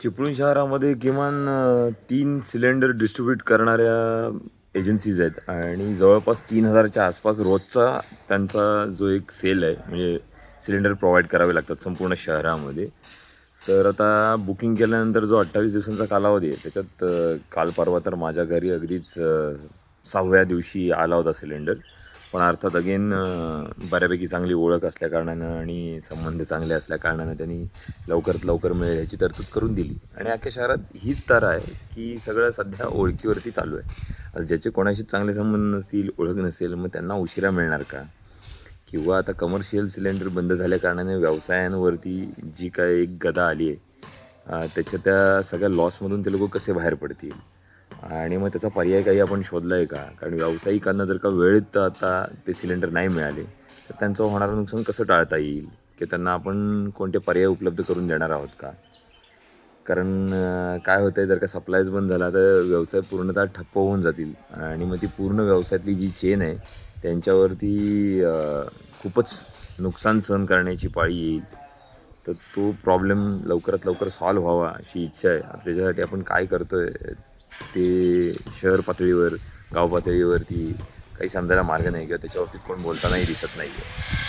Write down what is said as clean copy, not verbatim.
चिपळूण शहरामध्ये किमान 3 cylinder distribute करणाऱ्या एजन्सीज आहेत आणि जवळपास 3000च्या आसपास रोजचा त्यांचा जो एक सेल आहे, म्हणजे सिलेंडर प्रोव्हाइड करावे लागतात संपूर्ण शहरामध्ये. तर आता बुकिंग केल्यानंतर जो 28 दिवसांचा कालावधी आहे त्याच्यात काल परवा तर माझ्या घरी अगदीच 6व्या दिवशी आला होता सिलेंडर. पण अर्थात अगेन बऱ्यापैकी चांगली ओळख असल्याकारणानं आणि संबंध चांगले असल्याकारणानं त्यांनी लवकरात लवकर मिळेल ह्याची तरतूद करून दिली. आणि अख्ख्या शहरात हीच तारा आहे की सगळं सध्या ओळखीवरती चालू आहे. आता ज्याचे कोणाशी चांगले संबंध नसतील, ओळख नसेल, मग त्यांना उशिरा मिळणार का? किंवा आता कमर्शियल सिलेंडर बंद झाल्या कारणाने व्यवसायांवरती जी काय एक गदा आली आहे, त्याच्या त्या सगळ्या लॉसमधून ते लोक कसे बाहेर पडतील? आणि मग त्याचा पर्याय काही आपण शोधला आहे का? कारण व्यावसायिकांना जर का वेळेत आता ते सिलेंडर नाही मिळाले तर त्यांचं होणारं नुकसान कसं टाळता येईल? की त्यांना आपण कोणते पर्याय उपलब्ध करून देणार आहोत का? कारण काय होतं आहे, जर का सप्लायच बंद झाला तर व्यवसाय पूर्णतः ठप्प होऊन जातील आणि मग ती पूर्ण व्यवसायातली जी चेन आहे त्यांच्यावरती खूपच नुकसान सहन करण्याची पाळी येईल. तर तो प्रॉब्लेम लवकरात लवकर सॉल्व्ह व्हावा अशी इच्छा आहे. आता त्याच्यासाठी आपण काय करतो आहे ते शहर पातळीवर, गाव पातळीवरती काही समजायला मार्ग नाही किंवा त्याच्याबाबतीत कोण बोलतानाही दिसत नाही आहे.